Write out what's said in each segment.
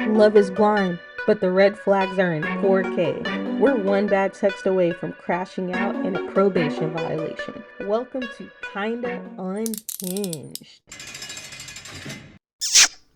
Love is blind, but the red flags are in 4K. We're one bad text away from crashing out in a probation violation. Welcome to Kinda Unhinged.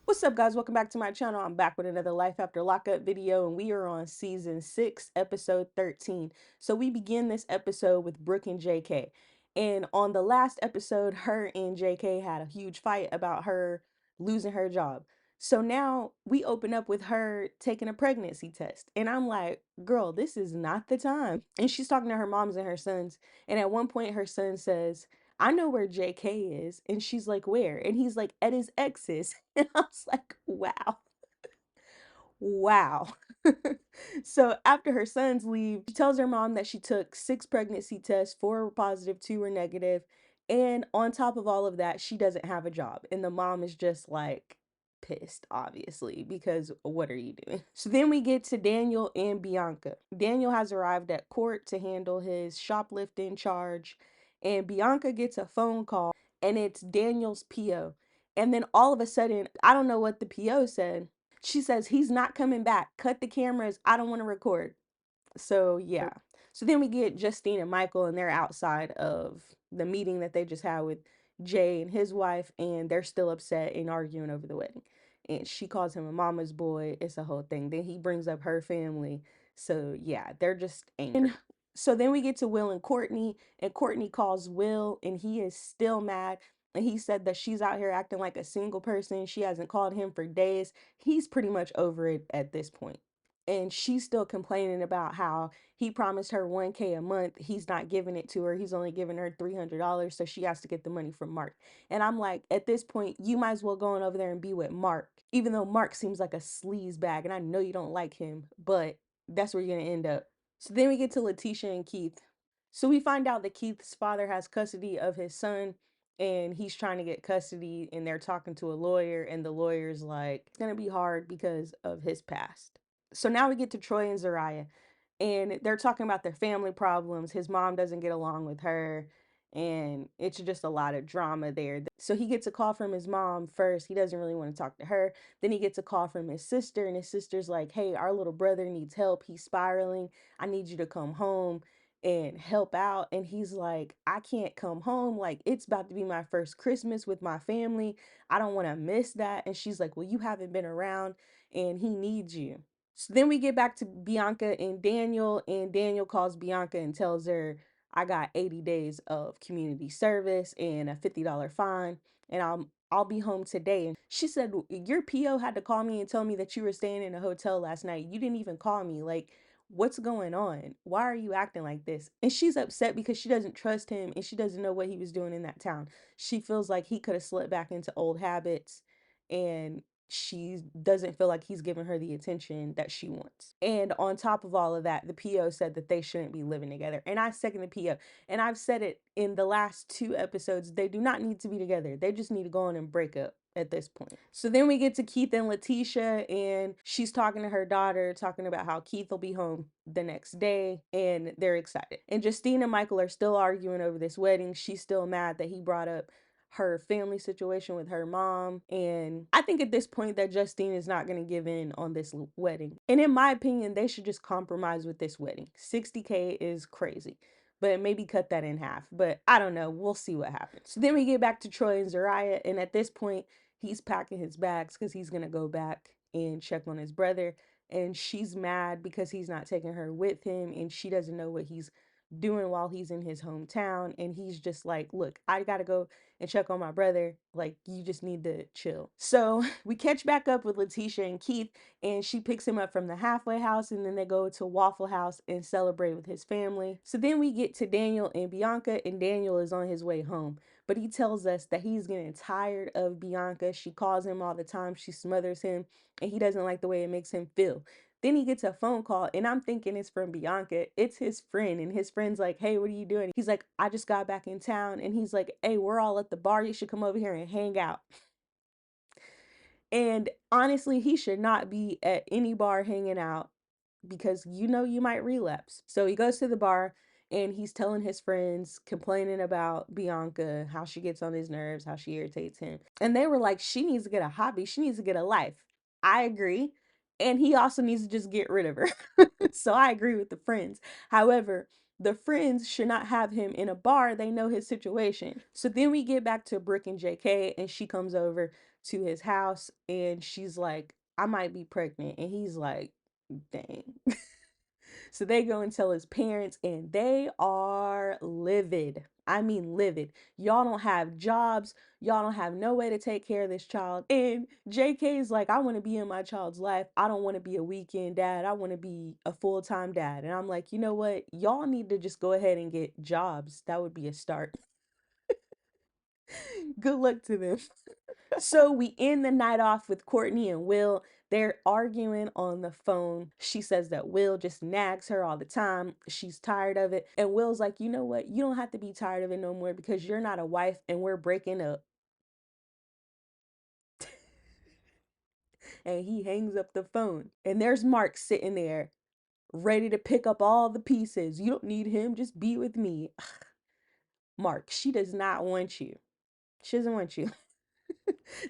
What's up, guys? Welcome back to my channel. I'm back with another Life After Lockup video, and we are on season 6, episode 13. So we begin this episode with Brooke and JK. And on the last episode, her and JK had a huge fight about her losing her job. So now we open up with her taking a pregnancy test. And I'm like, girl, this is not the time. And she's talking to her moms and her sons. And at one point, her son says, I know where JK is. And she's like, where? And he's like, at his ex's. And I was like, wow, wow. So after her sons leave, she tells her mom that she took 6 pregnancy tests, 4 were positive, 2 were negative. And on top of all of that, she doesn't have a job. And the mom is just like pissed, obviously, because what are you doing? So then we get to Daniel and Bianca. Daniel has arrived at court to handle his shoplifting charge. And Bianca gets a phone call, and it's Daniel's PO. And then all of a sudden, I don't know what the PO said. She says, he's not coming back. Cut the cameras. I don't want to record. So, yeah. So then we get Justine and Michael, and they're outside of the meeting that they just had with Jay and his wife, and they're still upset and arguing over the wedding. And she calls him a mama's boy. It's a whole thing. Then he brings up her family. So, yeah, they're just angry. And so then we get to Will and Courtney, and Courtney calls Will, and he is still mad. And he said that she's out here acting like a single person. She hasn't called him for days. He's pretty much over it at this point. And she's still complaining about how he promised her 1K a month. He's not giving it to her. He's only giving her $300. So she has to get the money from Mark. And I'm like, at this point, you might as well go on over there and be with Mark, even though Mark seems like a sleaze bag. And I know you don't like him, but that's where you're going to end up. So then we get to Letitia and Keith. So we find out that Keith's father has custody of his son, and he's trying to get custody, and they're talking to a lawyer, and the lawyer's like, it's going to be hard because of his past. So now we get to Troy and Zeruiah, and they're talking about their family problems. His mom doesn't get along with her, and it's just a lot of drama there. So he gets a call from his mom first. He doesn't really want to talk to her. Then he gets a call from his sister, and his sister's like, hey, our little brother needs help. He's spiraling. I need you to come home and help out. And he's like, I can't come home. Like, it's about to be my first Christmas with my family. I don't want to miss that. And she's like, well, you haven't been around, and he needs you. So then we get back to Bianca and Daniel calls Bianca and tells her, I got 80 days of community service and a $50 fine, and I'll be home today. And she said, your PO had to call me and tell me that you were staying in a hotel last night. You didn't even call me. Like, what's going on? Why are you acting like this? And she's upset because she doesn't trust him, and she doesn't know what he was doing in that town. She feels like he could have slipped back into old habits, and she doesn't feel like he's giving her the attention that she wants. And on top of all of that, the PO said that they shouldn't be living together. And I second the PO. And I've said it in the last 2 episodes, they do not need to be together. They just need to go on and break up at this point. So then we get to Keith and Letitia, and she's talking to her daughter, talking about how Keith will be home the next day, and they're excited. And Justine and Michael are still arguing over this wedding. She's still mad that he brought up her family situation with her mom. And I think at this point that Justine is not going to give in on this wedding. And in my opinion, they should just compromise with this wedding. 60K is crazy, but maybe cut that in half. But I don't know. We'll see what happens. So then we get back to Troy and Zeruiah. And at this point, he's packing his bags because he's going to go back and check on his brother. And she's mad because he's not taking her with him, and she doesn't know what he's doing while he's in his hometown. And he's just like, look, I gotta go and check on my brother. Like, you just need to chill. So we catch back up with Letitia and Keith, and she picks him up from the halfway house, and then they go to Waffle House and celebrate with his family. So then we get to Daniel and Bianca, and Daniel is on his way home, but he tells us that he's getting tired of Bianca. She calls him all the time, she smothers him, and he doesn't like the way it makes him feel. Then he gets a phone call, and I'm thinking it's from Bianca. It's his friend, and his friend's like, hey, what are you doing? He's like, I just got back in town. And he's like, hey, we're all at the bar. You should come over here and hang out. And honestly, he should not be at any bar hanging out because you know you might relapse. So he goes to the bar, and he's telling his friends, complaining about Bianca, how she gets on his nerves, how she irritates him. And they were like, she needs to get a hobby. She needs to get a life. I agree. And he also needs to just get rid of her. So I agree with the friends. However, the friends should not have him in a bar. They know his situation. So then we get back to Brooke and JK, and she comes over to his house and she's like, I might be pregnant. And he's like, dang. So they go and tell his parents, and they are livid. I mean, livid. Y'all don't have jobs. Y'all don't have no way to take care of this child. And JK is like, I want to be in my child's life. I don't want to be a weekend dad. I want to be a full time dad. And I'm like, you know what? Y'all need to just go ahead and get jobs. That would be a start. Good luck to them. So we end the night off with Courtney and Will. They're arguing on the phone. She says that Will just nags her all the time. She's tired of it. And Will's like, you know what? You don't have to be tired of it no more because you're not a wife and we're breaking up. And he hangs up the phone. And there's Mark sitting there, ready to pick up all the pieces. You don't need him. Just be with me. Mark, she does not want you. She doesn't want you.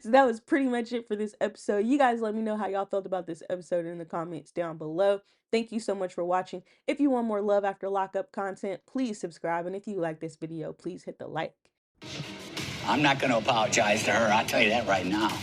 So that was pretty much it for this episode. You guys let me know how y'all felt about this episode in the comments down below. Thank you so much for watching. If you want more Love After Lockup content, please subscribe. And if you like this video, please hit the like. I'm not going to apologize to her. I'll tell you that right now.